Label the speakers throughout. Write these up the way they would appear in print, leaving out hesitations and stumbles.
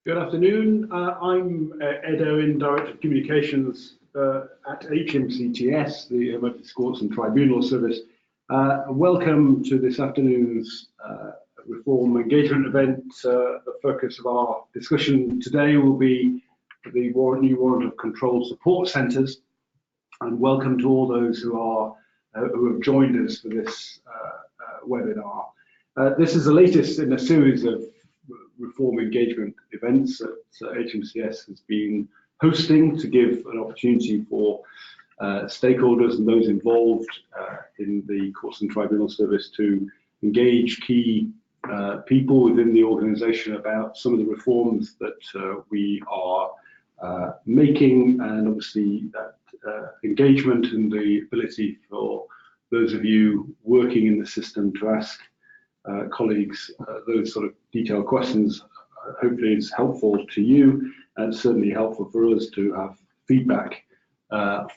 Speaker 1: Good afternoon. I'm Ed Owen, Director of Communications at HMCTS, the Emergency Courts and Tribunal Service. Welcome to this afternoon's reform engagement event. The focus of our discussion today will be the new warrant of control support centres, and welcome to all those who have joined us for this webinar. This is the latest in a series of reform engagement events that HMCS has been hosting to give an opportunity for stakeholders and those involved in the Courts and Tribunal Service to engage key people within the organisation about some of the reforms that we are making, and obviously that engagement and the ability for those of you working in the system to ask colleagues those sort of detailed questions hopefully is helpful to you, and certainly helpful for us to have feedback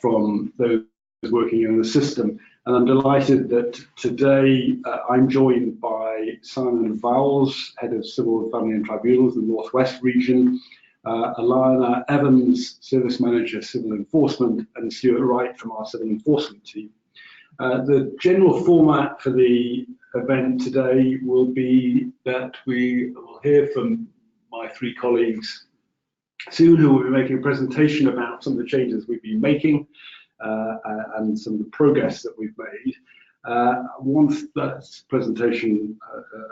Speaker 1: from those working in the system. And I'm delighted that today I'm joined by Simon Vowles, Head of Civil and Family and Tribunals in the North West region, Alana Evans, Service Manager Civil Enforcement, and Stuart Wright from our Civil Enforcement team. The general format for the event today will be that we will hear from my three colleagues soon, who will be making a presentation about some of the changes we've been making and some of the progress that we've made. Once that presentation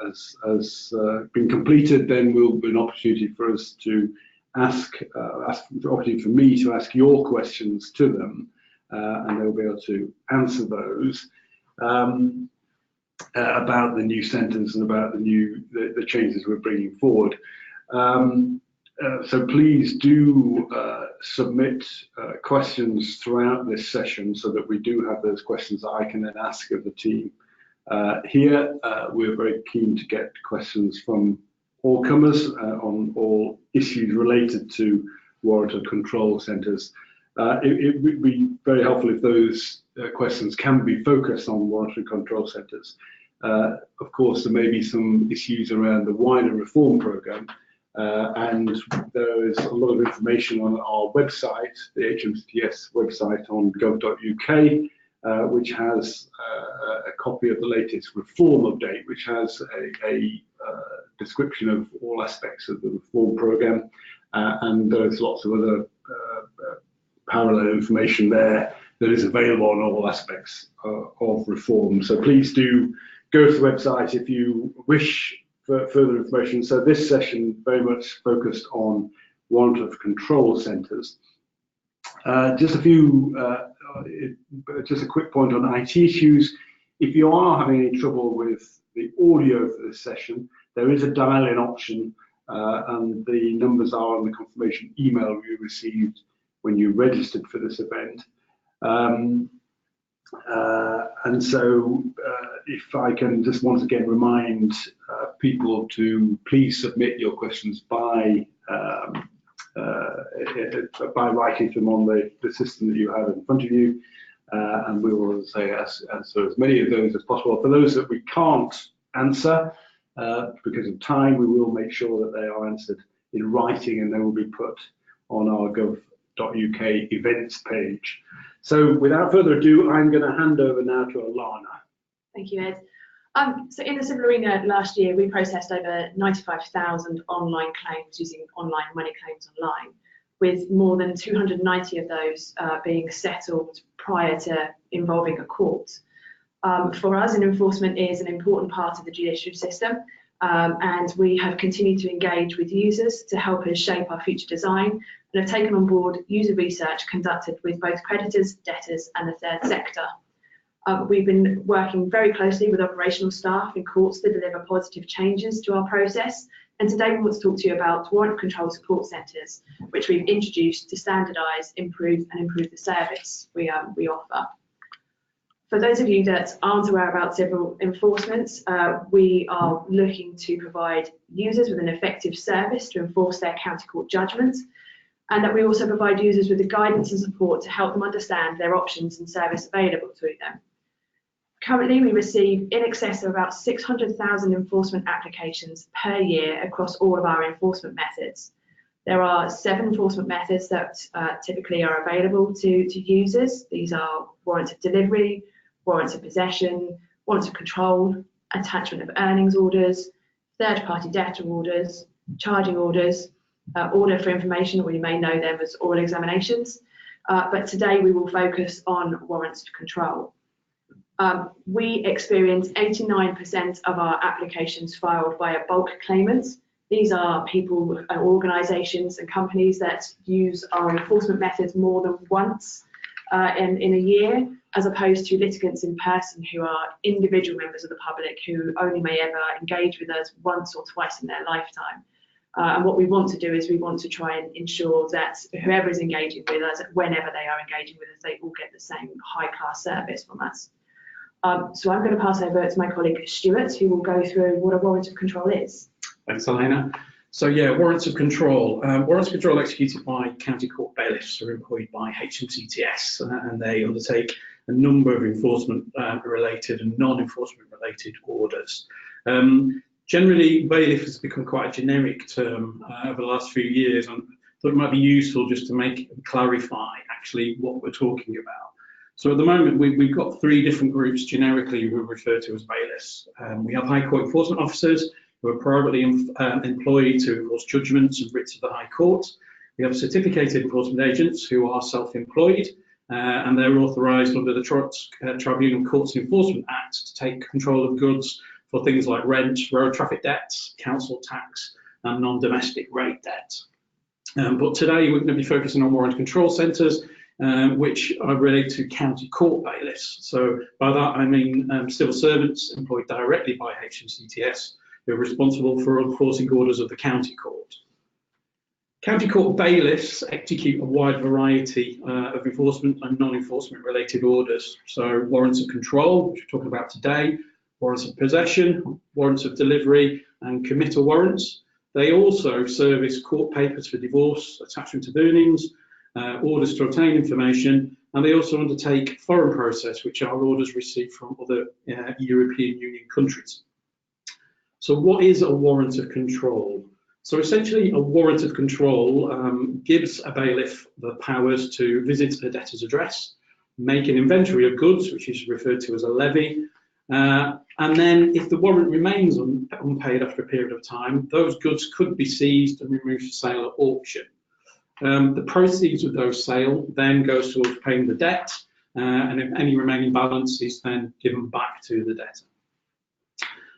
Speaker 1: has been completed, then will be an opportunity for us to ask the opportunity for me to ask your questions to them, and they'll be able to answer those about the new centres and about the changes we're bringing forward. So please do submit questions throughout this session, so that we do have those questions that I can then ask of the team. Here, we're very keen to get questions from all comers on all issues related to warrant and control centres. It would be very helpful if those questions can be focused on warrant and control centres. Of course, there may be some issues around the wider reform programme, and there is a lot of information on our website, the HMCTS website on gov.uk, which has a copy of the latest reform update, which has a description of all aspects of the reform programme, and there's lots of other parallel information there that is available on all aspects of reform. So please do go to the website if you wish for further information. So this session very much focused on warrant of control centres. Just a quick point on IT issues. If you are having any trouble with the audio for this session, there is a dial-in option, and the numbers are on the confirmation email you received when you registered for this event. And so if I can just once again remind people to please submit your questions by writing them on the system that you have in front of you, and we will answer as many of those as possible. For those that we can't answer because of time, we will make sure that they are answered in writing, and they will be put on our gov.uk events page. So without further ado, I'm going to hand over now to Alana.
Speaker 2: Thank you, Ed. So in the civil arena last year, we processed over 95,000 online claims using online money claims online, with more than 290 of those being settled prior to involving a court. For us, enforcement is an important part of the judicial system, and we have continued to engage with users to help us shape our future design, and have taken on board user research conducted with both creditors, debtors and the third sector. We've been working very closely with operational staff in courts to deliver positive changes to our process, and today we want to talk to you about warrant control support centres, which we've introduced to standardise, improve the service we offer. For those of you that aren't aware about civil enforcement, we are looking to provide users with an effective service to enforce their county court judgments, and that we also provide users with the guidance and support to help them understand their options and service available to them. Currently, we receive in excess of about 600,000 enforcement applications per year across all of our enforcement methods. There are 7 enforcement methods that typically are available to users. These are warrants of delivery, warrants of possession, warrants of control, attachment of earnings orders, third-party debtor orders, charging orders, order for information, or you may know them as oral examinations. But today we will focus on warrants of control. We experience 89% of our applications filed via bulk claimants. These are people, organisations and companies that use our enforcement methods more than once in a year, as opposed to litigants in person who are individual members of the public who only may ever engage with us once or twice in their lifetime. And what we want to do is we want to try and ensure that whoever is engaging with us, whenever they are engaging with us, they all get the same high-class service from us. So I'm going to pass over to my colleague Stuart, who will go through what a warrant of control is.
Speaker 3: Thanks, Elena. So yeah, warrants of control. Warrants of control are executed by county court bailiffs who are employed by HMCTS, and they undertake a number of enforcement related and non-enforcement related orders. Generally, bailiff has become quite a generic term over the last few years, and I thought it might be useful just to clarify actually what we're talking about. So at the moment, we've got 3 different groups generically who are referred to as bailiffs. We have High Court enforcement officers who are privately employed to enforce judgments and writs of the High Court. We have certificated enforcement agents who are self-employed, and they're authorised under the Tribunal Courts Enforcement Act to take control of goods for things like rent, road traffic debts, council tax, and non-domestic rate debt. But today we're going to be focusing on warrant control centres, which are related to county court bailiffs. So by that I mean civil servants employed directly by HMCTS who are responsible for enforcing orders of the county court. County court bailiffs execute a wide variety of enforcement and non-enforcement related orders. So warrants of control, which we're talking about today, warrants of possession, warrants of delivery, and committal warrants. They also service court papers for divorce, attachment of earnings, orders to obtain information, and they also undertake foreign process, which are orders received from other European Union countries. So what is a warrant of control? So essentially a warrant of control gives a bailiff the powers to visit a debtor's address, make an inventory of goods, which is referred to as a levy, and then if the warrant remains unpaid after a period of time, those goods could be seized and removed for sale at auction. The proceeds of those sales then goes towards paying the debt, and if any remaining balance is then given back to the debtor.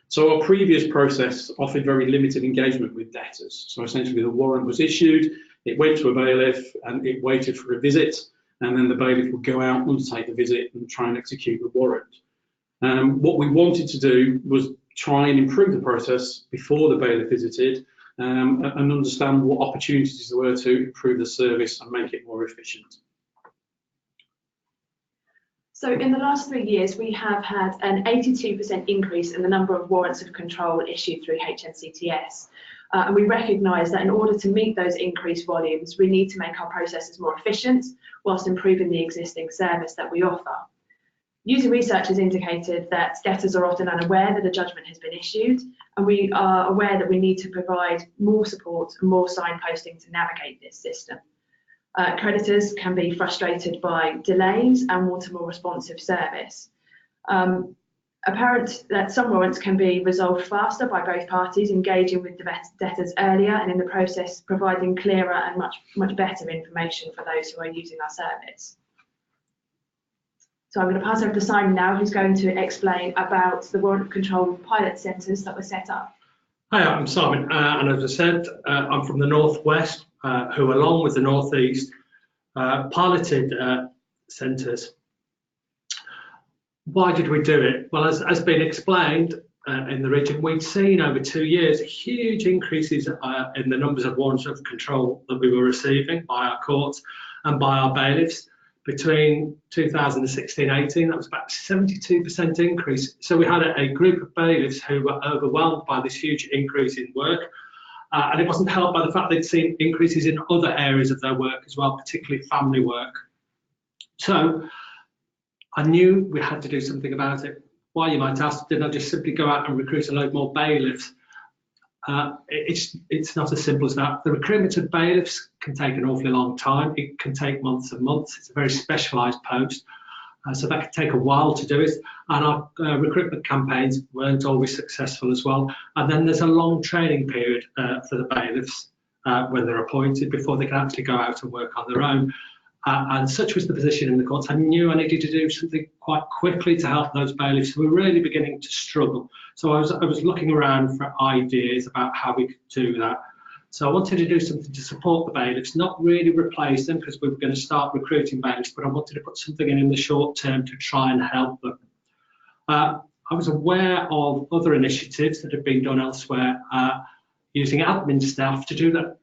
Speaker 3: So our previous process offered very limited engagement with debtors. So essentially the warrant was issued, it went to a bailiff and it waited for a visit, and then the bailiff would go out, undertake the visit and try and execute the warrant. What we wanted to do was try and improve the process before the bailiff visited, and understand what opportunities there were to improve the service and make it more efficient.
Speaker 2: So in the last 3 years, we have had an 82% increase in the number of warrants of control issued through HMCTS. And we recognise that in order to meet those increased volumes, we need to make our processes more efficient whilst improving the existing service that we offer. User research has indicated that debtors are often unaware that a judgment has been issued, and we are aware that we need to provide more support and more signposting to navigate this system. Creditors can be frustrated by delays and want a more responsive service. Apparent that some warrants can be resolved faster by both parties engaging with the debtors earlier, and in the process providing clearer and much better information for those who are using our service. So I'm going to pass over to Simon now, who's going to explain about the warrant of control pilot centres that were set up.
Speaker 4: Hi, I'm Simon, and as I said, I'm from the Northwest, who along with the Northeast piloted centres. Why did we do it? Well, as been explained in the region, we'd seen over 2 years huge increases in the numbers of warrants of control that we were receiving by our courts and by our bailiffs. Between 2016-18, that was about a 72% increase. So we had a group of bailiffs who were overwhelmed by this huge increase in work. And it wasn't helped by the fact they'd seen increases in other areas of their work as well, particularly family work. So I knew we had to do something about it. Why, you might ask, didn't I just simply go out and recruit a load more bailiffs? it's not as simple as that. The recruitment of bailiffs can take an awfully long time. It can take months and months. It's a very specialised post, so that can take a while to do it. And our recruitment campaigns weren't always successful as well. And then there's a long training period for the bailiffs when they're appointed before they can actually go out and work on their own. And such was the position in the courts. I knew I needed to do something quite quickly to help those bailiffs who were really beginning to struggle. So I was looking around for ideas about how we could do that. So I wanted to do something to support the bailiffs, not really replace them because we were going to start recruiting bailiffs, but I wanted to put something in the short term to try and help them. I was aware of other initiatives that have been done elsewhere using admin staff to do that,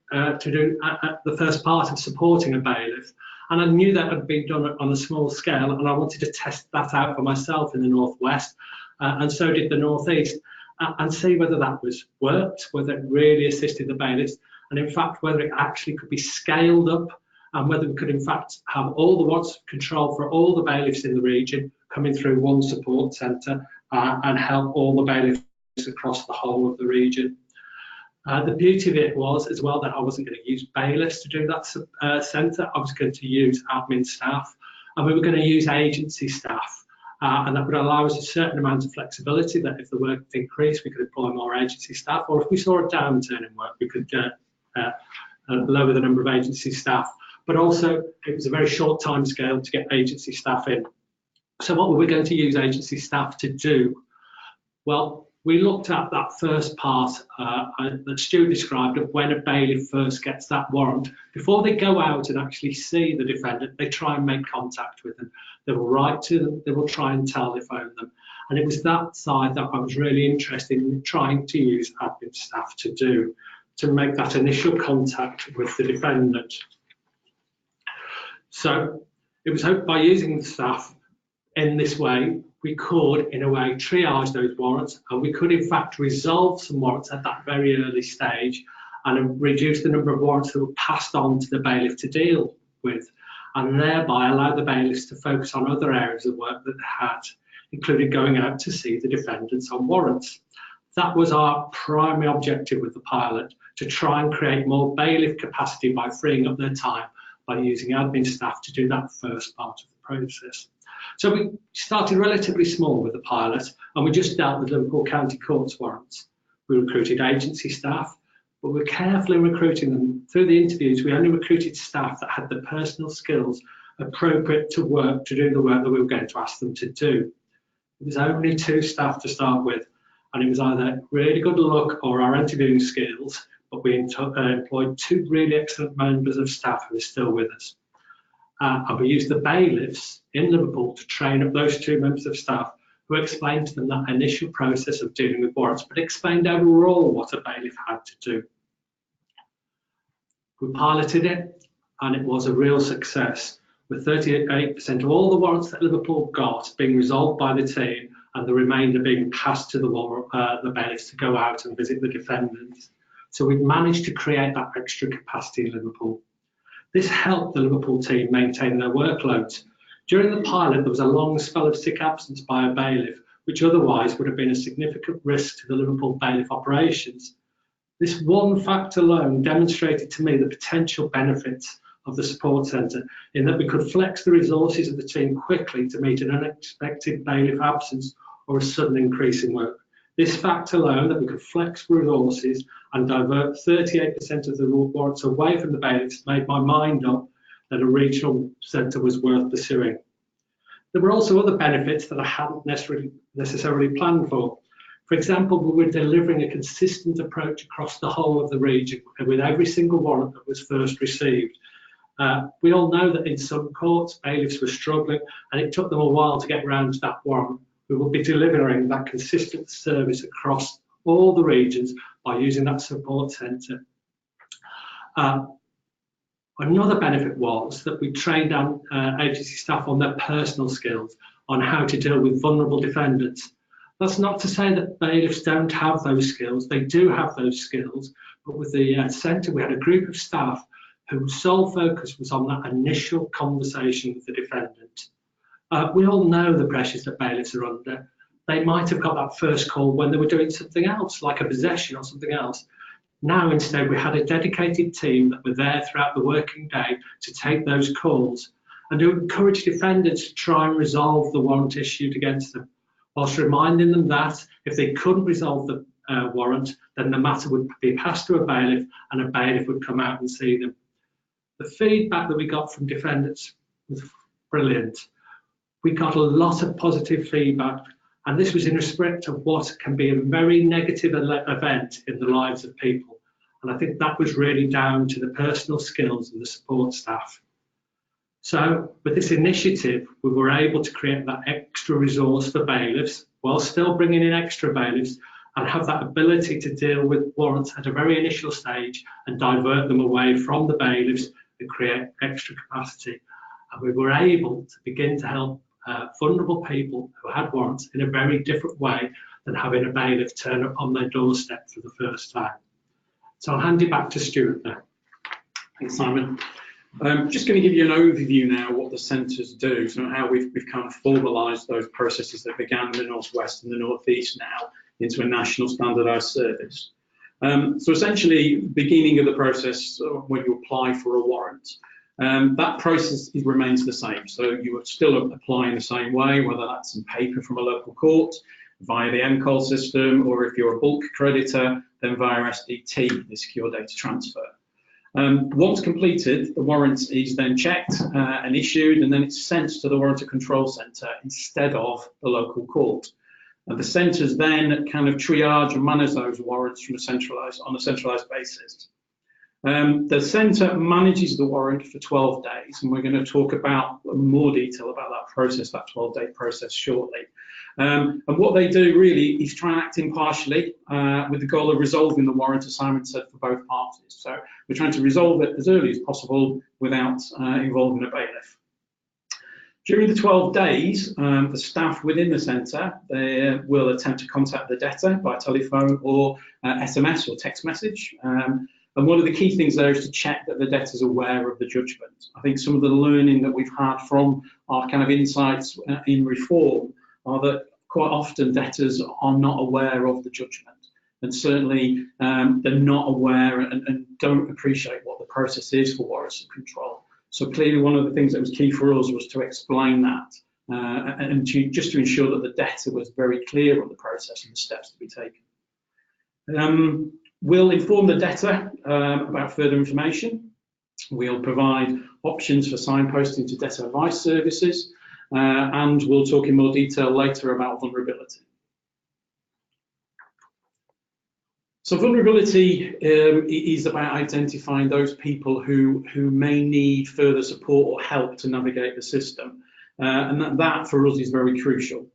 Speaker 4: the first part of supporting a bailiff. And I knew that had been done on a small scale, and I wanted to test that out for myself in the Northwest, and so did the Northeast, and see whether that worked, whether it really assisted the bailiffs, and in fact whether it actually could be scaled up, and whether we could in fact have all the warrants of control for all the bailiffs in the region coming through one support centre and help all the bailiffs across the whole of the region. The beauty of it was as well that I wasn't going to use bailiffs to do that centre. I was going to use admin staff, and we were going to use agency staff, and that would allow us a certain amount of flexibility that if the work increased, we could employ more agency staff, or if we saw a downturn in work, we could lower the number of agency staff. But also, it was a very short time scale to get agency staff in. So what were we going to use agency staff to do? Well, we looked at that first part that Stu described of when a bailiff first gets that warrant. Before they go out and actually see the defendant, they try and make contact with them. They will write to them, they will try and telephone them. And it was that side that I was really interested in trying to use admin staff to do, to make that initial contact with the defendant. So it was hoped by using the staff in this way, we could, in a way, triage those warrants, and we could, in fact, resolve some warrants at that very early stage and reduce the number of warrants that were passed on to the bailiff to deal with, and thereby allow the bailiffs to focus on other areas of work that they had, including going out to see the defendants on warrants. That was our primary objective with the pilot, to try and create more bailiff capacity by freeing up their time by using admin staff to do that first part of the process. So we started relatively small with the pilot, and we just dealt with Liverpool County Courts warrants. We recruited agency staff, but we were careful in recruiting them. Through the interviews, we only recruited staff that had the personal skills appropriate to do the work that we were going to ask them to do. It was only 2 staff to start with, and it was either really good luck or our interviewing skills, but we employed 2 really excellent members of staff who are still with us. And we used the bailiffs in Liverpool to train up those 2 members of staff who explained to them that initial process of dealing with warrants, but explained overall what a bailiff had to do. We piloted it, and it was a real success, with 38% of all the warrants that Liverpool got being resolved by the team, and the remainder being passed to the bailiffs to go out and visit the defendants. So we've managed to create that extra capacity in Liverpool. This helped the Liverpool team maintain their workloads. During the pilot, there was a long spell of sick absence by a bailiff, which otherwise would have been a significant risk to the Liverpool bailiff operations. This one fact alone demonstrated to me the potential benefits of the support centre, in that we could flex the resources of the team quickly to meet an unexpected bailiff absence or a sudden increase in work. This fact alone, that we could flex resources and divert 38% of the warrants away from the bailiffs, made my mind up that a regional centre was worth pursuing. There were also other benefits that I hadn't necessarily planned for. For example, we were delivering a consistent approach across the whole of the region with every single warrant that was first received. We all know that in some courts, bailiffs were struggling, and it took them a while to get around to that warrant. We will be delivering that consistent service across all the regions by using that support centre. Another benefit was that we trained our agency staff on their personal skills, on how to deal with vulnerable defendants. That's not to say that bailiffs don't have those skills. They do have those skills, but with the centre, we had a group of staff whose sole focus was on that initial conversation with the defendant. We all know the pressures that bailiffs are under. They might have got that first call when they were doing something else, like a possession or something else. Now instead we had a dedicated team that were there throughout the working day to take those calls and to encourage defendants to try and resolve the warrant issued against them, whilst reminding them that if they couldn't resolve the warrant, then the matter would be passed to a bailiff and a bailiff would come out and see them. The feedback that we got from defendants was brilliant. We got a lot of positive feedback, and this was in respect of what can be a very negative event in the lives of people. And I think that was really down to the personal skills of the support staff. So with this initiative, we were able to create that extra resource for bailiffs while still bringing in extra bailiffs and have that ability to deal with warrants at a very initial stage and divert them away from the bailiffs and create extra capacity. And we were able to begin to help vulnerable people who had warrants in a very different way than having a bailiff turn up on their doorstep for the first time. So I'll hand it back to Stuart now.
Speaker 3: Thanks, Simon. Just going to give you an overview now what the centres do, so how we've kind of formalised those processes that began in the North West and the North East now into a national standardised service. So essentially, beginning of the process when you apply for a warrant, that process remains the same. So you are still applying the same way, whether that's in paper from a local court, via the MCOL system, or if you're a bulk creditor, then via SDT, the secure data transfer. Once completed, the warrant is then checked and issued, and then it's sent to the Warrant Control Centre instead of the local court. And the centres then kind of triage and manage those warrants from on a centralised basis. The centre manages the warrant for 12 days, and we're going to talk about more detail about that process, that 12-day process shortly. And what they do really is try and act impartially with the goal of resolving the warrant, as Simon said, for both parties. So we're trying to resolve it as early as possible without involving a bailiff. During the 12 days, the staff within the centre will attempt to contact the debtor by telephone or SMS or text message. And one of the key things there is to check that the debtor is aware of the judgment. I think some of the learning that we've had from our kind of insights in reform are that quite often debtors are not aware of the judgment. And certainly they're not aware and don't appreciate what the process is for warrants of control. So clearly one of the things that was key for us was to explain that and just to ensure that the debtor was very clear on the process and the steps to be taken. We'll inform the debtor about further information. We'll provide options for signposting to debtor advice services, and we'll talk in more detail later about vulnerability. So vulnerability is about identifying those people who may need further support or help to navigate the system, and that for us is very crucial.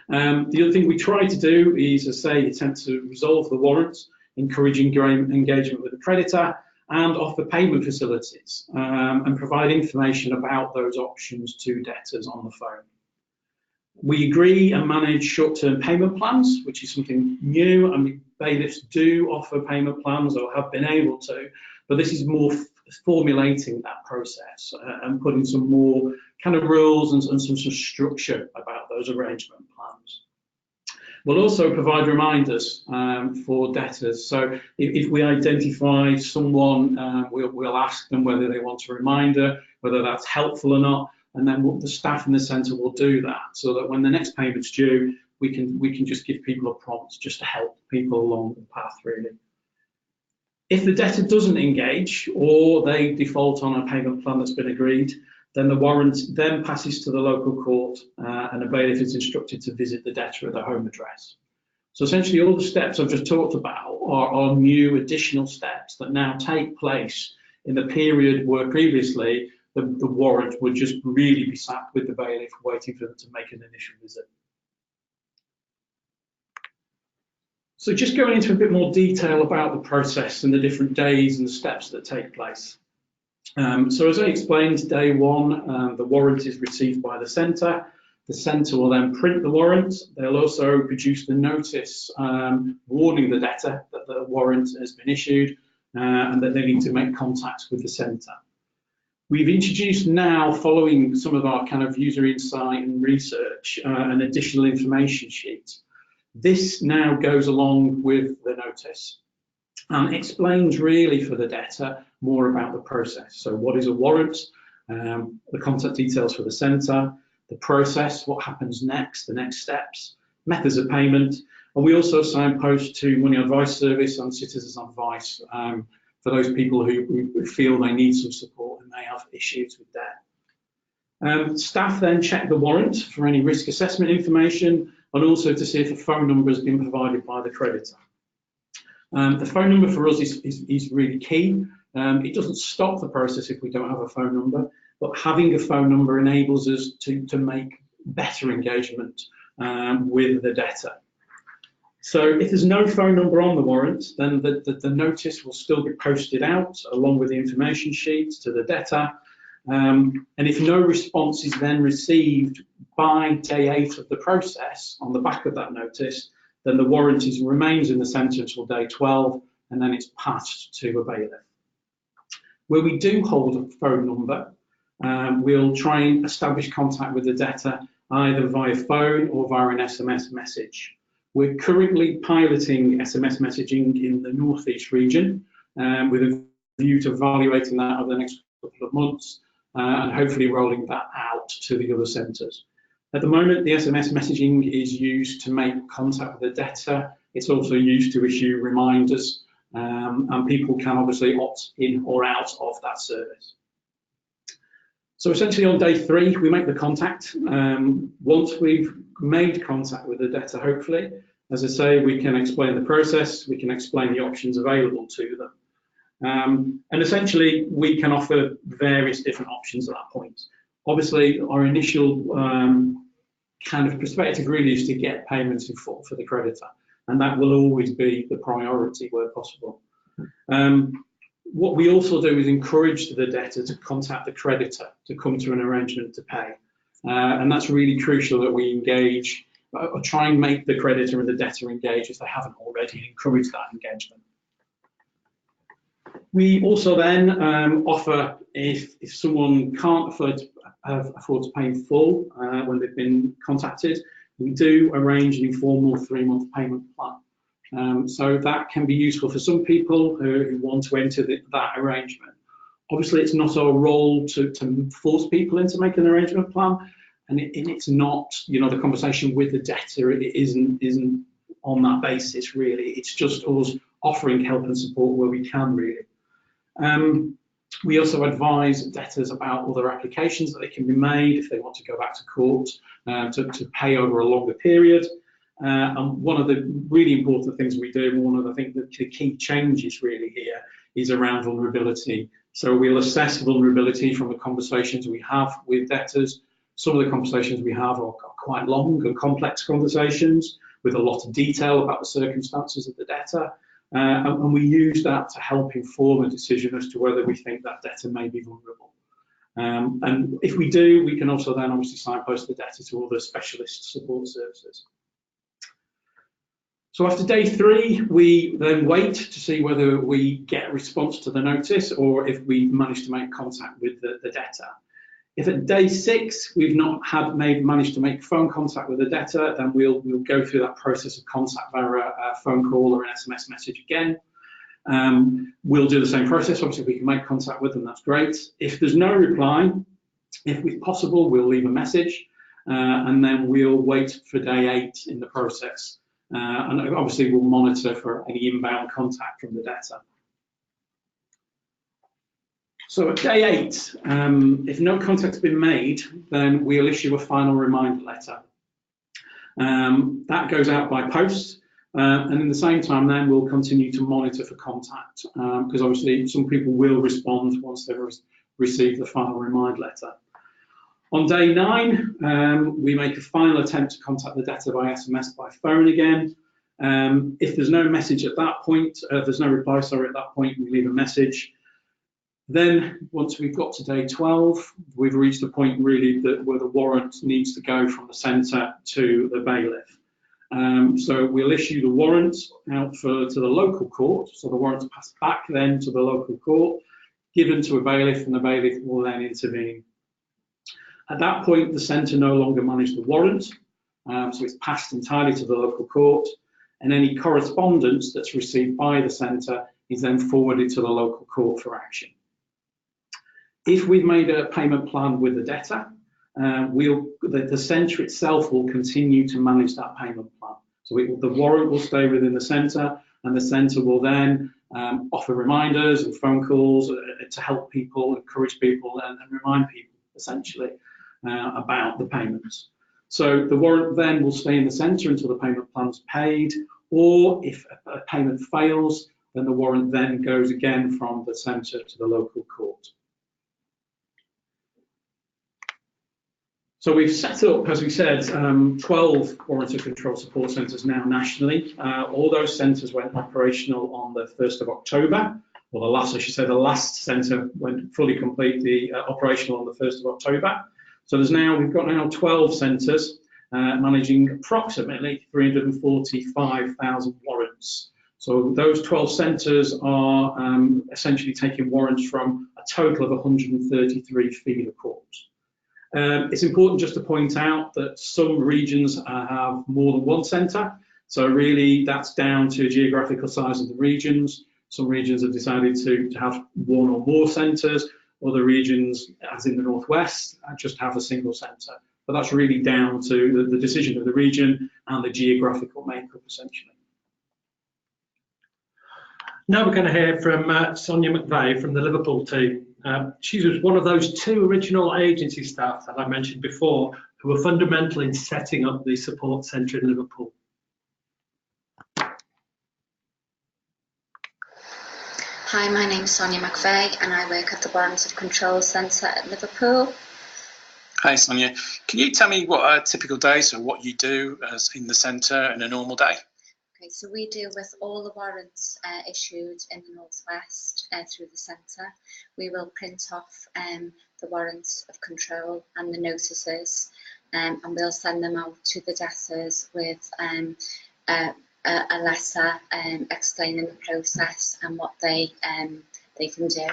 Speaker 3: The other thing we try to do is, as I say, attempt to resolve the warrants, encouraging engagement with the creditor, and offer payment facilities and provide information about those options to debtors on the phone. We agree and manage short-term payment plans, which is something new. I mean, bailiffs do offer payment plans or have been able to, but this is more formulating that process and putting some more kind of rules and some structure about those arrangement plans. We'll also provide reminders for debtors. So if we identify someone, we'll ask them whether they want a reminder, whether that's helpful or not, and then the staff in the centre will do that so that when the next payment's due, we can just give people a prompt just to help people along the path, really. If the debtor doesn't engage or they default on a payment plan that's been agreed, then the warrant then passes to the local court and a bailiff is instructed to visit the debtor at their home address. So essentially all the steps I've just talked about are new additional steps that now take place in the period where previously the warrant would just really be sat with the bailiff waiting for them to make an initial visit. So just going into a bit more detail about the process and the different days and the steps that take place. So as I explained, day one, the warrant is received by the centre. The centre will then print the warrant. They'll also produce the notice warning the debtor that the warrant has been issued and that they need to make contact with the centre. We've introduced now, following some of our kind of user insight and research, an additional information sheet. This now goes along with the notice. and explains really for the debtor more about the process. So what is a warrant, the contact details for the centre, the process, what happens next, the next steps, methods of payment, and we also signpost to Money Advice Service and Citizens Advice for those people who feel they need some support and they have issues with debt. Staff then check the warrant for any risk assessment information and also to see if a phone number has been provided by the creditor. The phone number for us is really key. It doesn't stop the process if we don't have a phone number, but having a phone number enables us to make better engagement with the debtor. So if there's no phone number on the warrant, then the notice will still be posted out along with the information sheet to the debtor. And if no response is then received by day 8 of the process on the back of that notice, then the warrant remains in the centre until day 12, and then it's passed to a bailiff. Where we do hold a phone number, we'll try and establish contact with the debtor either via phone or via an SMS message. We're currently piloting SMS messaging in the North East region with a view to evaluating that over the next couple of months and hopefully rolling that out to the other centres. At the moment, the SMS messaging is used to make contact with the debtor. It's also used to issue reminders, and people can obviously opt in or out of that service. So essentially on day 3, we make the contact. Once we've made contact with the debtor, hopefully, as I say, we can explain the process, we can explain the options available to them. And essentially, we can offer various different options at that point. Obviously, our initial kind of perspective really is to get payments in full for the creditor, and that will always be the priority where possible. What we also do is encourage the debtor to contact the creditor to come to an arrangement to pay. And that's really crucial that we engage or try and make the creditor and the debtor engage if they haven't already, and encourage that engagement. We also then offer, if someone can't afford to pay in full when they've been contacted, we do arrange an informal 3-month payment plan. So that can be useful for some people who want to enter that arrangement. Obviously, it's not our role to force people into making an arrangement plan, and it's not, you know, the conversation with the debtor. It isn't on that basis really. It's just us offering help and support where we can really. We also advise debtors about other applications that they can be made if they want to go back to court to pay over a longer period. And one of the really important things we do, and one of the key changes really here, is around vulnerability. So we'll assess vulnerability from the conversations we have with debtors. Some of the conversations we have are quite long and complex conversations with a lot of detail about the circumstances of the debtor. And we use that to help inform a decision as to whether we think that debtor may be vulnerable. And if we do, we can also then obviously signpost the debtor to other specialist support services. So after day 3, we then wait to see whether we get a response to the notice or if we've managed to make contact with the debtor. If at day 6 we've not managed to make phone contact with the debtor, then we'll go through that process of contact via a phone call or an SMS message again. We'll do the same process. Obviously, if we can make contact with them, that's great. If there's no reply, if possible, we'll leave a message and then we'll wait for day 8 in the process. And obviously, we'll monitor for any inbound contact from the debtor. So at day 8, if no contact's been made, then we'll issue a final reminder letter. That goes out by post, and in the same time then we'll continue to monitor for contact, because obviously some people will respond once they've received the final reminder letter. On day 9, we make a final attempt to contact the debtor by SMS, by phone again. If there's no message at that point, there's no reply, sorry, at that point, we leave a message. Then, once we've got to day 12, we've reached a point really where the warrant needs to go from the centre to the bailiff. So we'll issue the warrant out to the local court. So the warrant's passed back then to the local court, given to a bailiff, and the bailiff will then intervene. At that point, the centre no longer manage the warrant, so it's passed entirely to the local court, and any correspondence that's received by the centre is then forwarded to the local court for action. If we've made a payment plan with the debtor, the centre itself will continue to manage that payment plan. So the warrant will stay within the centre, and the centre will then offer reminders and phone calls to help people, encourage people, and remind people essentially about the payments. So the warrant then will stay in the centre until the payment plan's paid, or if a payment fails, then the warrant then goes again from the centre to the local court. So we've set up, as we said, 12 warrant of control support centres now nationally. All those centres went operational on the 1st of October. Well, the last centre went fully completely operational on the 1st of October. So we've got now 12 centres managing approximately 345,000 warrants. So those 12 centres are essentially taking warrants from a total of 133 feeder courts. It's important just to point out that some regions have more than one centre. So really that's down to geographical size of the regions. Some regions have decided to have one or more centres. Other regions, as in the Northwest, just have a single centre. But that's really down to the decision of the region and the geographical makeup, essentially.
Speaker 4: Now we're going to hear from Sonia McVeigh from the Liverpool team. She was one of those 2 original agency staff that I mentioned before who were fundamental in setting up the support centre in Liverpool.
Speaker 5: Hi, my name is Sonia McVeigh and I work at the Warrant of Control Centre at Liverpool.
Speaker 6: Hi Sonia, can you tell me what a typical day, so what you do as in the centre in a normal day?
Speaker 5: Okay, so we deal with all the warrants issued in the Northwest through the centre. We will print off the warrants of control and the notices, and we'll send them out to the debtors with a letter explaining the process and what they can do.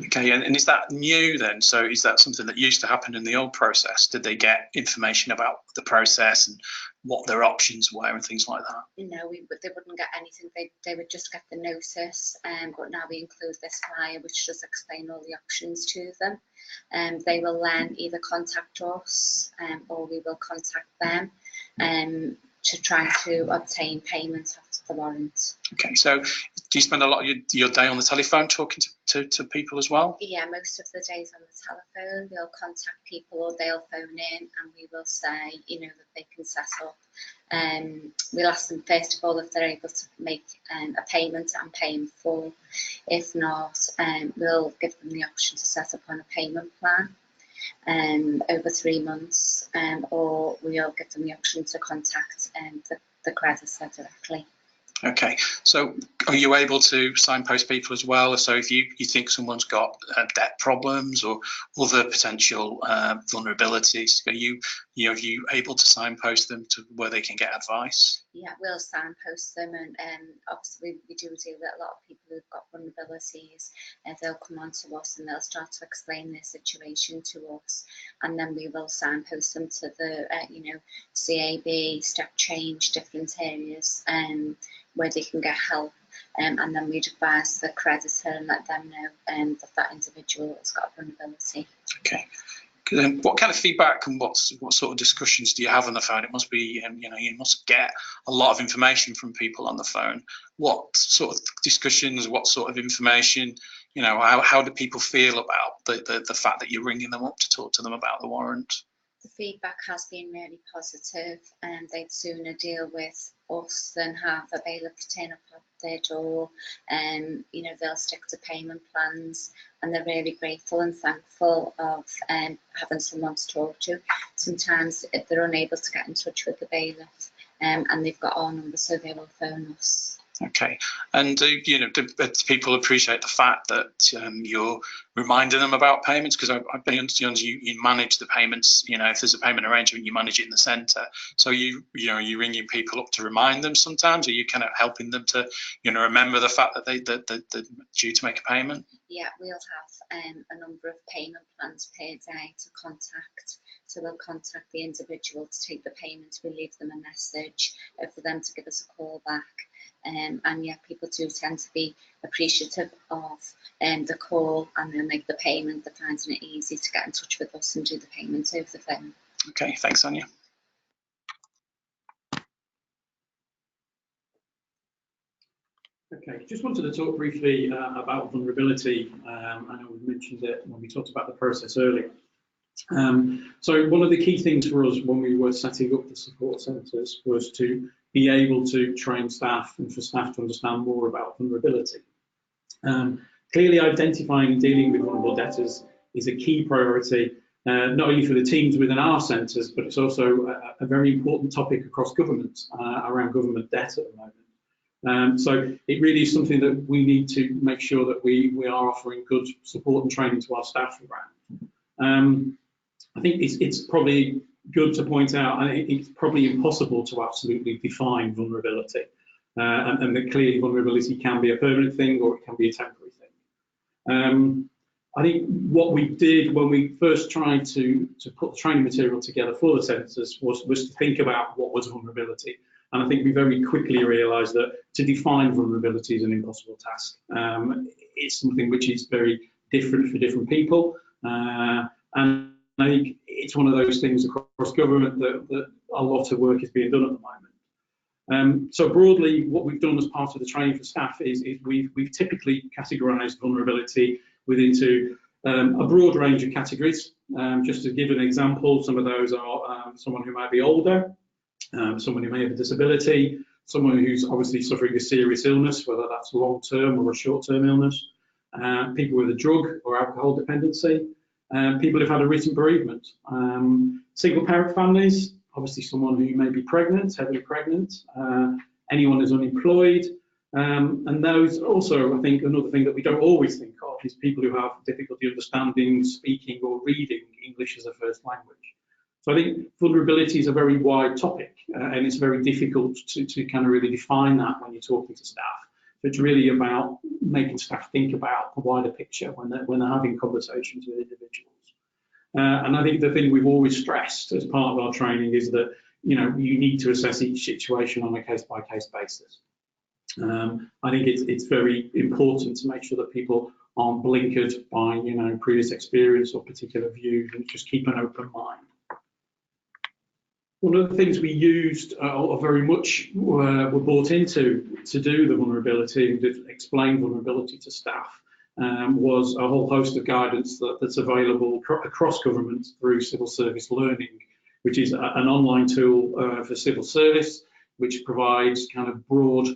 Speaker 6: Okay, and is that new then? So is that something that used to happen in the old process? Did they get information about the process and what their options were and things like that?
Speaker 5: No, they wouldn't get anything. They would just get the notice, but now we include this flyer which does explain all the options to them. They will then either contact us or we will contact them to try to obtain payment of the warrant.
Speaker 6: Okay, so do you spend a lot of your day on the telephone talking to people as well?
Speaker 5: Yeah, most of the days on the telephone. We'll contact people or they'll phone in and we will say, that they can set up. We'll ask them first of all if they're able to make a payment and pay in full. If not, we'll give them the option to set up on a payment plan over 3 months, or we'll give them the option to contact the creditor directly.
Speaker 6: Okay, so are you able to signpost people as well? So if you think someone's got debt problems or other potential vulnerabilities, are you able to signpost them to where they can get advice?
Speaker 5: Yeah, we'll signpost them, and obviously we do deal with a lot of people who've got vulnerabilities, and they'll come on to us and they'll start to explain their situation to us, and then we will signpost them to the CAB, step change, different areas where they can get help, and then we'd advise the creditor and let them know that individual has got a vulnerability.
Speaker 6: Okay. What kind of feedback and what sort of discussions do you have on the phone? It must be, you must get a lot of information from people on the phone. What sort of discussions, what sort of information, how do people feel about the fact that you're ringing them up to talk to them about the warrant?
Speaker 5: The feedback has been really positive, and they'd sooner deal with us than have a bailiff turn up at their door. They'll stick to payment plans, and they're really grateful and thankful of having someone to talk to. Sometimes if they're unable to get in touch with the bailiff, and they've got our number, so they will phone us.
Speaker 6: Okay, and do people appreciate the fact that you're reminding them about payments? Because I've been understand you manage the payments. If there's a payment arrangement, you manage it in the centre. So are you ringing people up to remind them sometimes? Are you kind of helping them to remember the fact that they're due to make a payment?
Speaker 5: Yeah, we'll have a number of payment plans per day to contact. So we'll contact the individual to take the payment. We'll leave them a message for them to give us a call back. and yeah, people do tend to be appreciative of the call, and they'll make the payment. They're finding it easy to get in touch with us and do the payments over the phone.
Speaker 6: Okay, thanks, Anya.
Speaker 3: Okay, just wanted to talk briefly about vulnerability. I know we mentioned it when we talked about the process earlier. So one of the key things for us when we were setting up the support centres was to be able to train staff and for staff to understand more about vulnerability. Clearly identifying and dealing with vulnerable debtors is a key priority, not only for the teams within our centres, but it's also a very important topic across government, around government debt at the moment. So it really is something that we need to make sure that we are offering good support and training to our staff around. I think it's probably good to point out, and it's probably impossible to absolutely define vulnerability, and that clearly vulnerability can be a permanent thing or it can be a temporary thing. I think what we did when we first tried to put the training material together for the centres was to think about what was vulnerability. And I think we very quickly realised that to define vulnerability is an impossible task. It's something which is very different for different people. And I think it's one of those things across government that a lot of work is being done at the moment. So broadly, what we've done as part of the training for staff is we've typically categorised vulnerability into a broad range of categories. Just to give an example, some of those are someone who might be older, someone who may have a disability, someone who's obviously suffering a serious illness, whether that's long-term or a short-term illness, people with a drug or alcohol dependency, people who've had a written bereavement, single-parent families, obviously someone who may be pregnant, heavily pregnant, anyone who's unemployed, and those also, I think, another thing that we don't always think of is people who have difficulty understanding, speaking or reading English as a first language. So I think vulnerability is a very wide topic, and it's very difficult to kind of really define that when you're talking to staff. So it's really about making staff think about the wider picture when they're having conversations with individuals. And I think the thing we've always stressed as part of our training is that, you know, you need to assess each situation on a case-by-case basis. I think it's very important to make sure that people aren't blinkered by, you know, previous experience or particular views, and just keep an open mind. One of the things we used, or very much were brought into to do the vulnerability and to explain vulnerability to staff, was a whole host of guidance that's available across government through civil service learning, which is an online tool for civil service, which provides kind of broad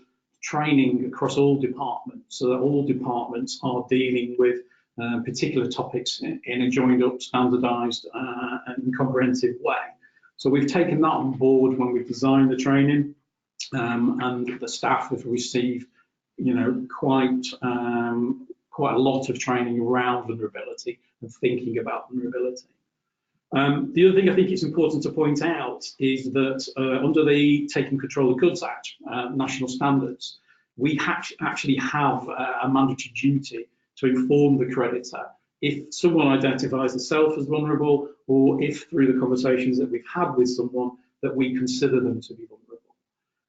Speaker 3: training across all departments, so that all departments are dealing with particular topics in a joined up, standardised and comprehensive way. So we've taken that on board when we've designed the training, and the staff have received, you know, quite a lot of training around vulnerability and thinking about vulnerability. The other thing I think it's important to point out is that under the Taking Control of Goods Act, national standards, we actually have a mandatory duty to inform the creditor if someone identifies themselves as vulnerable, or if through the conversations that we've had with someone that we consider them to be vulnerable.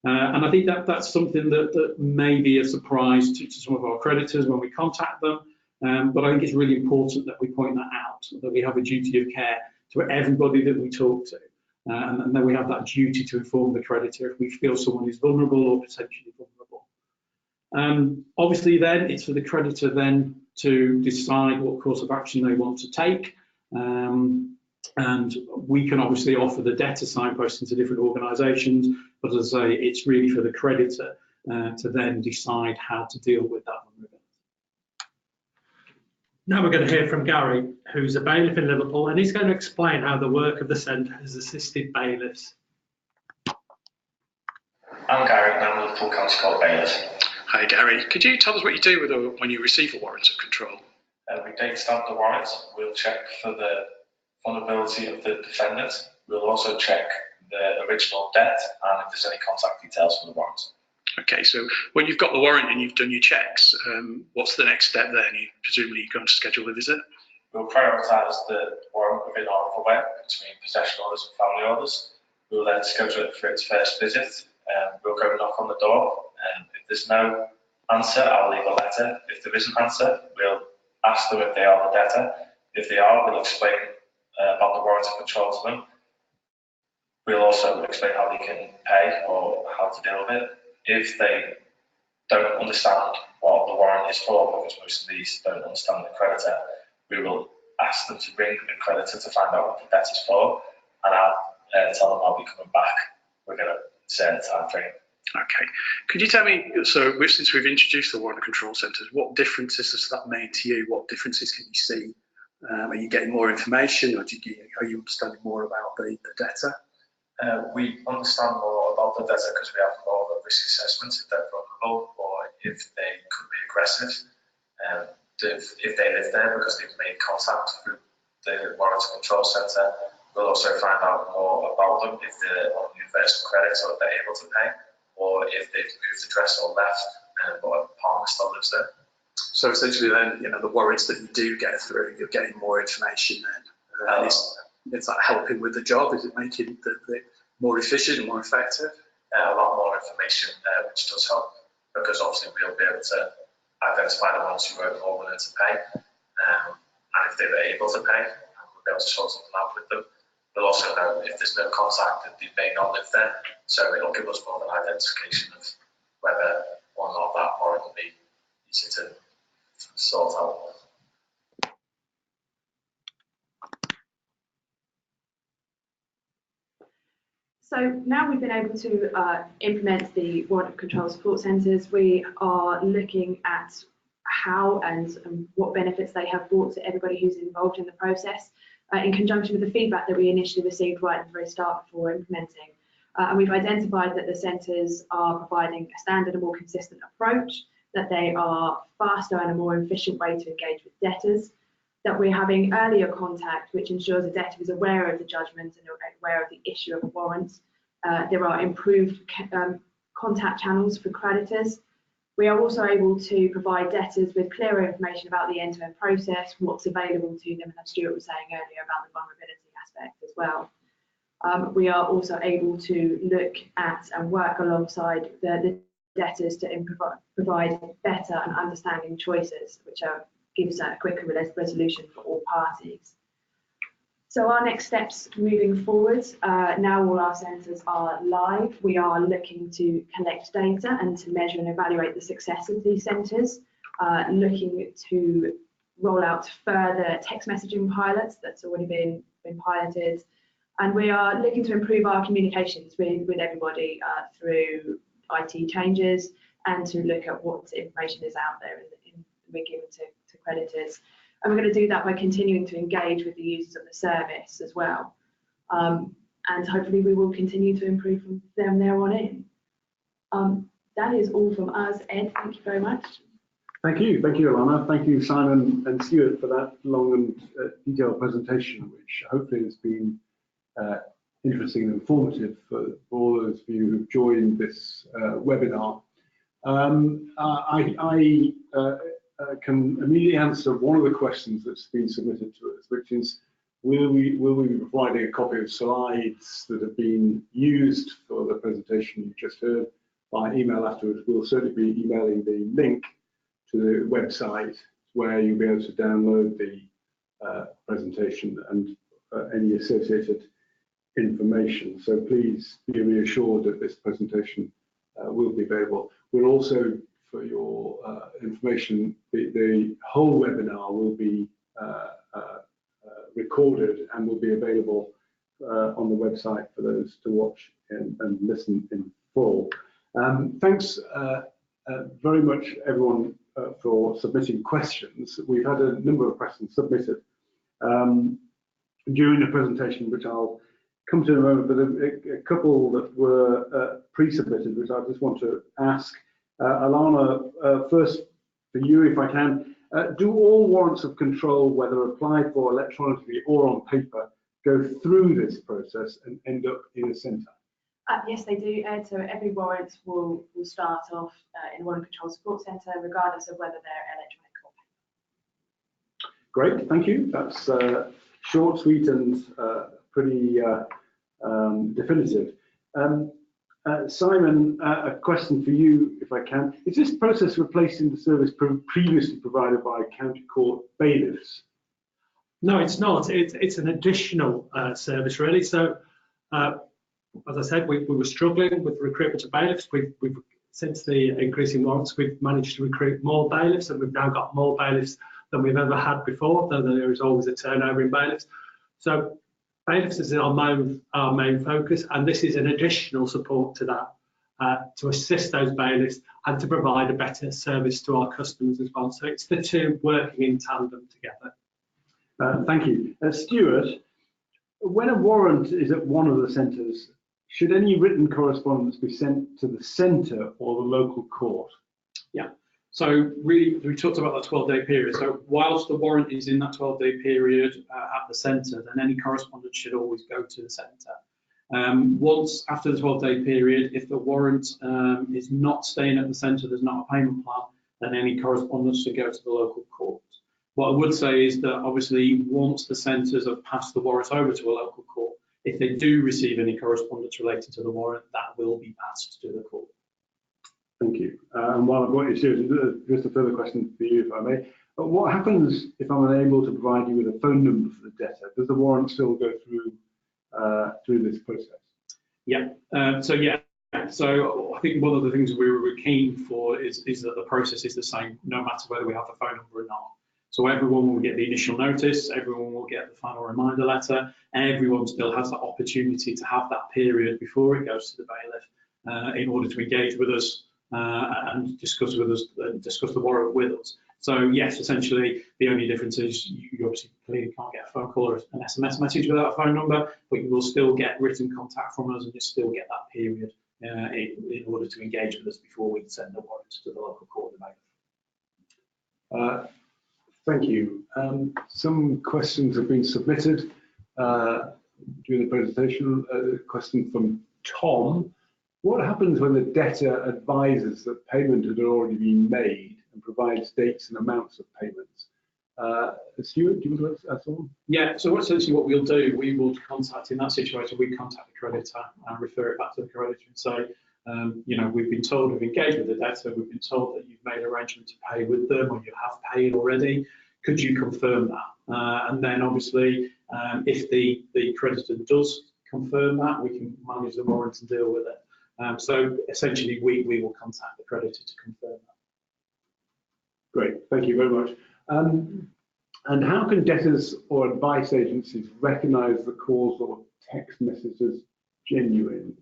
Speaker 3: And I think that's something that may be a surprise to some of our creditors when we contact them, but I think it's really important that we point that out, that we have a duty of care to everybody that we talk to, and then we have that duty to inform the creditor if we feel someone is vulnerable or potentially vulnerable. Obviously then it's for the creditor then to decide what course of action they want to take, and we can obviously offer the debtor signposting to different organisations, but as I say, it's really for the creditor to then decide how to deal with that vulnerability.
Speaker 4: Now we're going to hear from Gary, who's a bailiff in Liverpool, and he's going to explain how the work of the centre has assisted bailiffs.
Speaker 7: I'm Gary, and I'm a Liverpool County Court bailiff.
Speaker 6: Hi Gary, could you tell us what you do when you receive a warrant of control?
Speaker 7: We date stamp the warrant. We'll check for the vulnerability of the defendant. We'll also check the original debt and if there's any contact details for the warrant.
Speaker 6: Okay, so when you've got the warrant and you've done your checks, what's the next step then? Presumably you're going to schedule a visit?
Speaker 7: We'll prioritise the warrant within our other way between possession orders and family orders. We'll then schedule it for its first visit. We'll go knock on the door, and if there's no answer, I'll leave a letter. If there is an answer, we'll ask them if they are the debtor. If they are, we'll explain about the warrant of control to them. We'll also explain how they can pay or how to deal with it. If they don't understand what the warrant is for, because most of these don't understand the creditor, we will ask them to ring the creditor to find out what the debt is for, and I'll tell them I'll be coming back. We're going to set a time frame.
Speaker 6: Okay. Could you tell me, so since we've introduced the warrant control centres, what differences has that made to you? What differences can you see? Are you getting more information, or are you understanding more about the debtor?
Speaker 7: We understand more about the debtor because we have more of a risk assessment if they're vulnerable or if they could be aggressive. If they live there because they've made contact through the warrant control centre, we'll also find out more about them if they're on universal credit or if they're able to pay, or if they've moved address or left but a partner still lives there.
Speaker 6: So essentially then, the warrants that you do get through, you're getting more information then. Is that helping with the job? Is it making it more efficient, more effective?
Speaker 7: A lot more information, which does help, because obviously we'll be able to identify the ones who are more willing to pay, and if they were able to pay, we'll be able to sort something out with them. We'll also know if there's no contact that they may not live there, so it'll give us more of an identification of whether or not that warrant will be easy to sort out.
Speaker 2: So now we've been able to implement the warrant of control support centres, we are looking at how and what benefits they have brought to everybody who's involved in the process, in conjunction with the feedback that we initially received right at the very start before implementing. And we've identified that the centres are providing a standard and more consistent approach, that they are faster and a more efficient way to engage with debtors, that we're having earlier contact, which ensures the debtor is aware of the judgment and aware of the issue of a warrant. There are improved contact channels for creditors. We are also able to provide debtors with clearer information about the end-to-end process, what's available to them, and as Stuart was saying earlier about the vulnerability aspect as well. We are also able to look at and work alongside the debtors to provide better and understanding choices, which gives a quicker resolution for all parties. So our next steps moving forward, now all our centres are live, we are looking to collect data and to measure and evaluate the success of these centres, looking to roll out further text messaging pilots that's already been piloted, and we are looking to improve our communications with everybody through IT changes, and to look at what information is out there and we're given to creditors. And we're going to do that by continuing to engage with the users of the service as well. And hopefully we will continue to improve from them there on in. That is all from us. Ed, thank you very much.
Speaker 1: Thank you, Alana. Thank you, Simon and Stuart, for that long and detailed presentation, which hopefully has been interesting and informative for all those of you who've joined this webinar. I can immediately answer one of the questions that's been submitted to us, which is, will we be providing a copy of slides that have been used for the presentation you just heard by email afterwards? We'll certainly be emailing the link to the website where you'll be able to download the presentation and any associated information. So please be reassured that this presentation will be available. We'll also, for your information, the whole webinar will be recorded and will be available on the website for those to watch and listen in full. Thanks very much, everyone, for submitting questions. We've had a number of questions submitted during the presentation, which I'll come to in a moment, but a couple that were pre-submitted, which I just want to ask. Alana, first for you, if I can, do all warrants of control, whether applied for electronically or on paper, go through this process and end up in a centre?
Speaker 2: Yes, they do, Ed. So every warrant will start off in a warrant control support centre, regardless of whether they're electronic or paper.
Speaker 1: Great, thank you. That's short, sweet, and pretty definitive. Simon, a question for you, if I can. Is this process replacing the service previously provided by county court bailiffs?
Speaker 4: No, it's not. It's an additional service, really. So, as I said, we were struggling with recruitment of bailiffs. We've since the increase in warrants, we've managed to recruit more bailiffs, and we've now got more bailiffs than we've ever had before, though there is always a turnover in bailiffs. So bailiffs is our main focus, and this is an additional support to that, to assist those bailiffs and to provide a better service to our customers as well. So it's the two working in tandem together.
Speaker 1: Thank you. Stuart, when a warrant is at one of the centres, should any written correspondence be sent to the centre or the local court?
Speaker 3: Yeah. So really, we talked about that 12-day period. So whilst the warrant is in that 12-day period at the centre, then any correspondence should always go to the centre. Once after the 12-day period, if the warrant is not staying at the centre, there's not a payment plan, then any correspondence should go to the local court. What I would say is that obviously once the centres have passed the warrant over to a local court, if they do receive any correspondence related to the warrant, that will be passed to the court.
Speaker 1: Thank you. And while I've got you, Stuart, just a further question for you, if I may. What happens if I'm unable to provide you with a phone number for the debtor? Does the warrant still go through this process?
Speaker 3: Yeah. So I think one of the things we were keen for is that the process is the same, no matter whether we have a phone number or not. So everyone will get the initial notice, everyone will get the final reminder letter, and everyone still has the opportunity to have that period before it goes to the bailiff in order to engage with us and discuss the warrant with us. So yes, essentially the only difference is you obviously clearly can't get a phone call or an SMS message without a phone number, but you will still get written contact from us and you still get that period in order to engage with us before we send the warrant to the local court.
Speaker 1: Thank you. Some questions have been submitted during the presentation. A question from Tom. What happens when the debtor advises that payment had already been made and provides dates and amounts of payments? Stuart, do you want to add something?
Speaker 3: Yeah, so essentially what we'll do, we will contact, in that situation, we contact the creditor and refer it back to the creditor and say, we've been told we've engaged with the debtor, we've been told that you've made arrangement to pay with them or you have paid already. Could you confirm that? And then obviously, if the creditor does confirm that, we can manage the warrant and deal with it. So essentially, we will contact the creditor to confirm that.
Speaker 1: Great, thank you very much. And how can debtors or advice agencies recognise the calls or text messages genuine?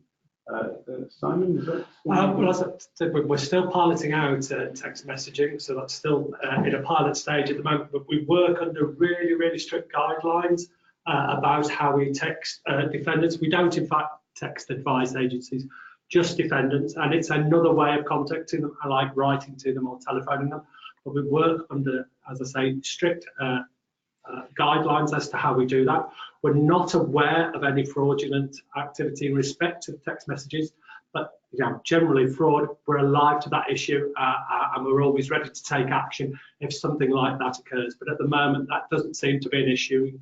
Speaker 1: Simon, is that?
Speaker 4: Well, as I said, we're still piloting out text messaging, so that's still in a pilot stage at the moment, but we work under really, really strict guidelines about how we text defendants. We don't, in fact, text advice agencies, just defendants, and it's another way of contacting them. I like writing to them or telephoning them, but we work under, as I say, strict guidelines as to how we do that. We're not aware of any fraudulent activity in respect to text messages, but generally fraud, we're alive to that issue and we're always ready to take action if something like that occurs. But at the moment, that doesn't seem to be an issue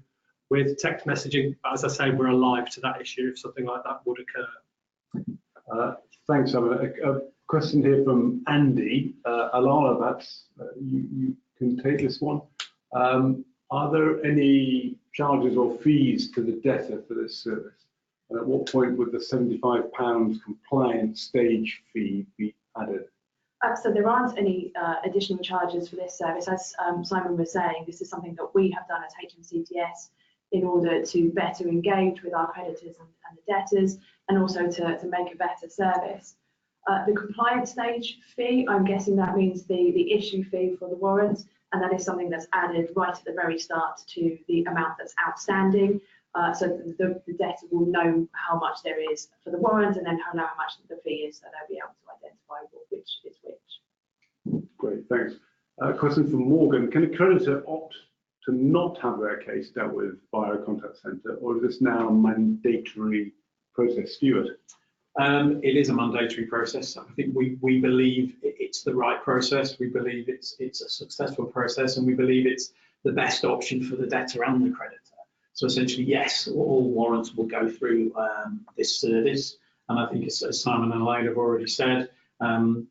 Speaker 4: with text messaging. But as I say, we're alive to that issue if something like that would occur.
Speaker 1: Thanks, Simon. A question here from Andy. Alana, perhaps you can take this one. Are there any charges or fees to the debtor for this service? And at what point would the £75 compliance stage fee be added?
Speaker 2: So there aren't any additional charges for this service. As Simon was saying, this is something that we have done as HMCTS in order to better engage with our creditors and the debtors, and also to make a better service. The compliance stage fee, I'm guessing that means the issue fee for the warrants, and that is something that's added right at the very start to the amount that's outstanding. So the debtor will know how much there is for the warrant and then know how much the fee is, so they'll be able to identify which is which.
Speaker 1: Great, thanks. Question from Morgan. Can a creditor opt to not have their case dealt with via a contact centre, or is this now a mandatory process? Stuart?
Speaker 3: It is a mandatory process. I think we believe it's the right process. We believe it's a successful process, and we believe it's the best option for the debtor and the creditor. So essentially, yes, all warrants will go through this service. And I think, as Simon and Elaine have already said,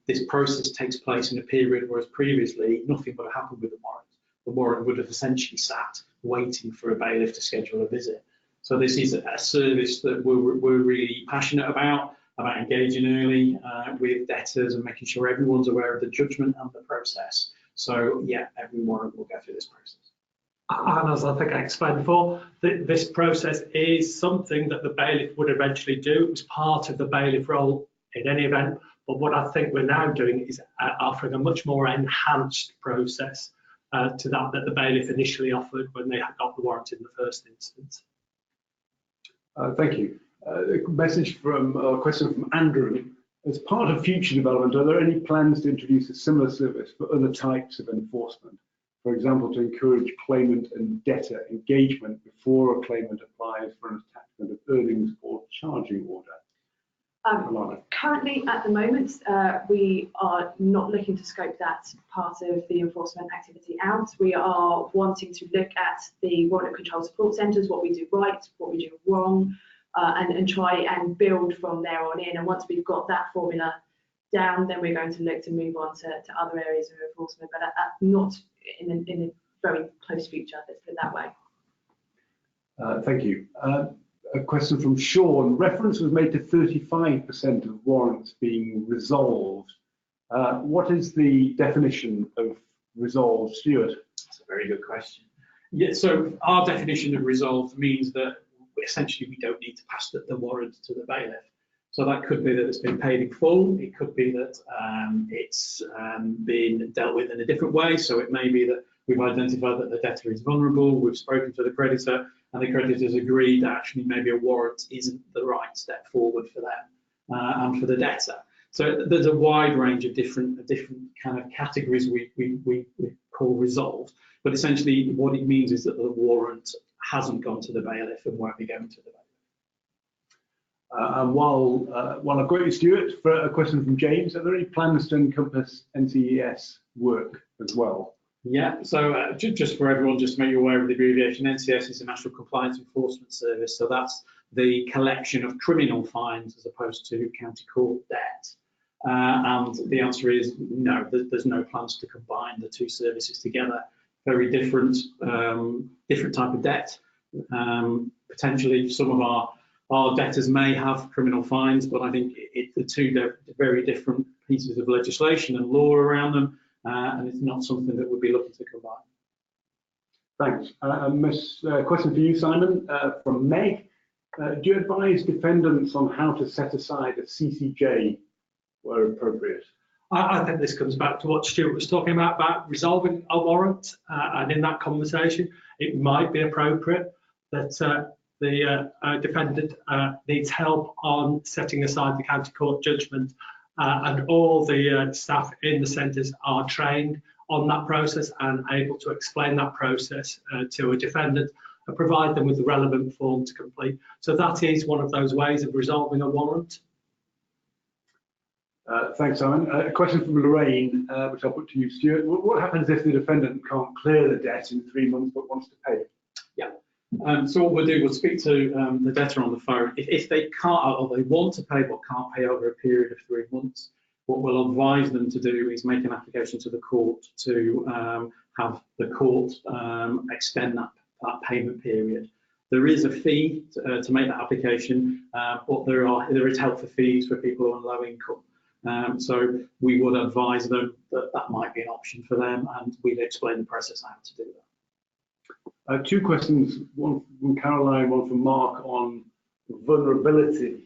Speaker 3: this process takes place in a period whereas previously nothing would have happened with the warrant. The warrant would have essentially sat waiting for a bailiff to schedule a visit. So this is a service that we're really passionate about engaging early with debtors and making sure everyone's aware of the judgment and the process. So yeah, every warrant will go through this process.
Speaker 4: And as I think I explained before, this process is something that the bailiff would eventually do. It was part of the bailiff role in any event. But what I think we're now doing is offering a much more enhanced process to that the bailiff initially offered when they got the warrant in the first instance.
Speaker 1: Thank you. A question from Andrew. As part of future development, are there any plans to introduce a similar service for other types of enforcement? For example, to encourage claimant and debtor engagement before a claimant applies for an attachment of earnings or charging order?
Speaker 2: Currently, at the moment, we are not looking to scope that part of the enforcement activity out. We are wanting to look at the warrant control support centres, what we do right, what we do wrong, and try and build from there on in. And once we've got that formula down, then we're going to look to move on to other areas of enforcement, but not in a very close future, let's put it that way.
Speaker 1: Thank you. A question from Sean. Reference was made to 35% of warrants being resolved. What is the definition of resolved, Stuart?
Speaker 3: That's a very good question. Yeah, so our definition of resolved means that essentially we don't need to pass the warrant to the bailiff. So that could be that it's been paid in full. It could be that it's been dealt with in a different way. So it may be that we've identified that the debtor is vulnerable, we've spoken to the creditor, and the creditors agreed that actually maybe a warrant isn't the right step forward for them and for the debtor. So there's a wide range of different kind of categories we call resolved. But essentially what it means is that the warrant hasn't gone to the bailiff and won't be going to the bailiff.
Speaker 1: And while I've got you, Stuart, for a question from James, are there any plans to encompass NCES work as well?
Speaker 3: Yeah, so just for everyone, just to make you aware of the abbreviation, NCS is the National Compliance Enforcement Service. So that's the collection of criminal fines as opposed to county court debt. And the answer is no, there's no plans to combine the two services together. Very different, different type of debt. Potentially some of our debtors may have criminal fines, but I think the two are very different pieces of legislation and law around them. And it's not something that we'd be looking to combine.
Speaker 1: Thanks. Question for you, Simon, from Meg. Do you advise defendants on how to set aside a CCJ where appropriate?
Speaker 4: I think this comes back to what Stuart was talking about resolving a warrant. And in that conversation, it might be appropriate that the defendant needs help on setting aside the county court judgment. And all the staff in the centres are trained on that process and able to explain that process to a defendant and provide them with the relevant form to complete. So that is one of those ways of resolving a warrant.
Speaker 1: Thanks, Simon. A question from Lorraine, which I'll put to you, Stuart. What happens if the defendant can't clear the debt in 3 months but wants to pay?
Speaker 3: Yeah. So what we'll do, we'll speak to the debtor on the phone. If they can't, or they want to pay but can't pay over a period of 3 months, what we'll advise them to do is make an application to the court to have the court extend that payment period. There is a fee to make that application, but there is help for fees for people on low income. So we would advise them that might be an option for them, and we'd explain the process how to do that.
Speaker 1: Two questions, one from Caroline, one from Mark, on vulnerability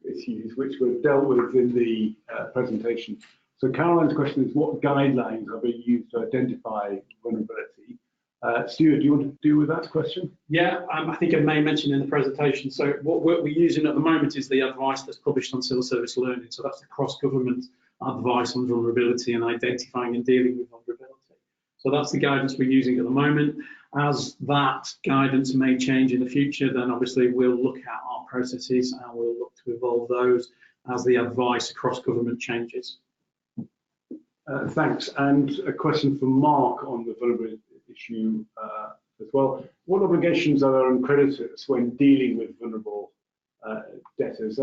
Speaker 1: issues which were dealt with in the presentation. So Caroline's question is, what guidelines are being used to identify vulnerability? Stuart, do you want to deal with that question?
Speaker 3: Yeah, I think I may mention in the presentation. So what we're using at the moment is the advice that's published on Civil Service Learning. So that's the cross-government advice on vulnerability and identifying and dealing with vulnerability. So that's the guidance we're using at the moment. As that guidance may change in the future, then obviously we'll look at our processes and we'll look to evolve those as the advice across government changes.
Speaker 1: Thanks. And a question from Mark on the vulnerability issue as well. What obligations are there on creditors when dealing with vulnerable debtors.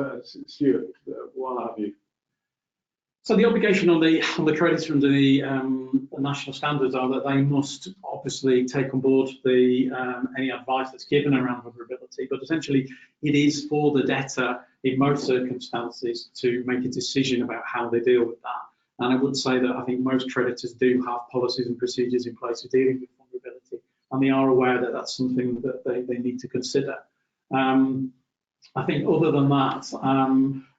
Speaker 1: Stuart, what have you?
Speaker 3: So the obligation on the creditor under the national standards are that they must obviously take on board any advice that's given around vulnerability, but essentially it is for the debtor in most circumstances to make a decision about how they deal with that. And I would say that I think most creditors do have policies and procedures in place for dealing with vulnerability, and they are aware that that's something that they need to consider. I think other than that,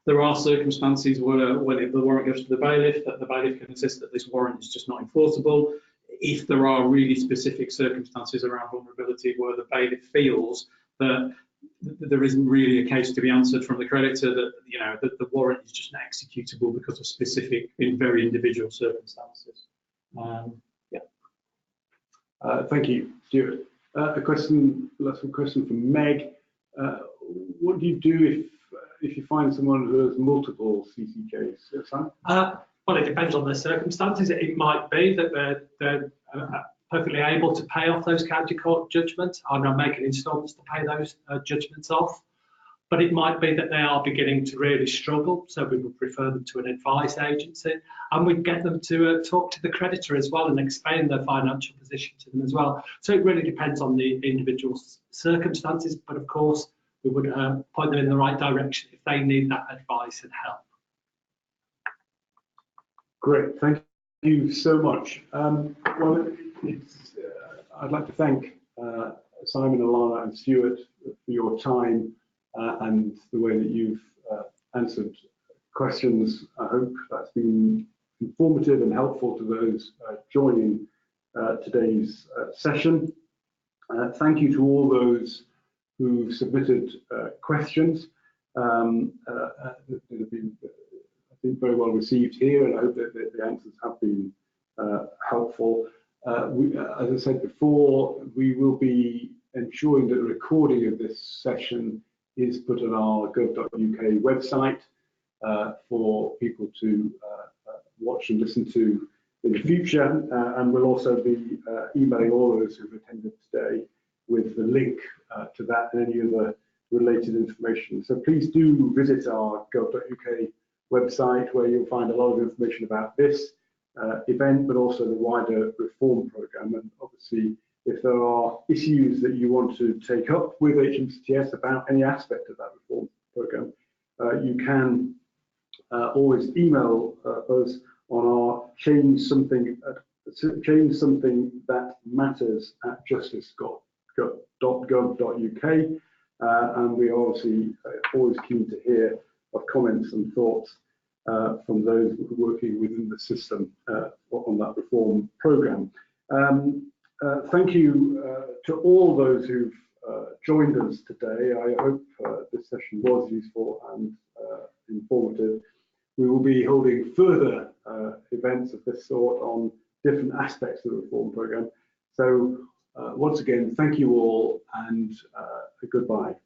Speaker 3: there are circumstances where when the warrant goes to the bailiff, that the bailiff can insist that this warrant is just not enforceable. If there are really specific circumstances around vulnerability where the bailiff feels that there isn't really a case to be answered from the creditor, that the warrant is just not executable because of specific, in very individual circumstances.
Speaker 1: Thank you, Stuart. Last question from Meg. What do you do if you find someone who has multiple CCJs? Sam?
Speaker 4: Well, it depends on the circumstances. It might be that they're perfectly able to pay off those county court judgments and are making instalments to pay those judgments off. But it might be that they are beginning to really struggle, so we would refer them to an advice agency, and we'd get them to talk to the creditor as well and explain their financial position to them as well. So it really depends on the individual circumstances, but of course we would point them in the right direction if they need that advice and help.
Speaker 1: Great, thank you so much. Well, I'd like to thank Simon, Alana and Stuart for your time and the way that you've answered questions. I hope that's been informative and helpful to those joining today's session. Thank you to all those who submitted questions that have been, I think, very well received here, and I hope that the answers have been helpful. As I said before, we will be ensuring that a recording of this session is put on our gov.uk website for people to watch and listen to in the future, and we'll also be emailing all those who've attended today with the link to that and any other related information. So please do visit our gov.uk website, where you'll find a lot of information about this event, but also the wider reform programme. And obviously, if there are issues that you want to take up with HMCTS about any aspect of that reform programme, you can always email us on our change something that matters at justice.gov.uk, and we are obviously always keen to hear of comments and thoughts from those who are working within the system on that reform programme. Thank you to all those who've joined us today. I hope this session was useful and informative. We will be holding further events of this sort on different aspects of the reform programme. So once again, thank you all, and goodbye.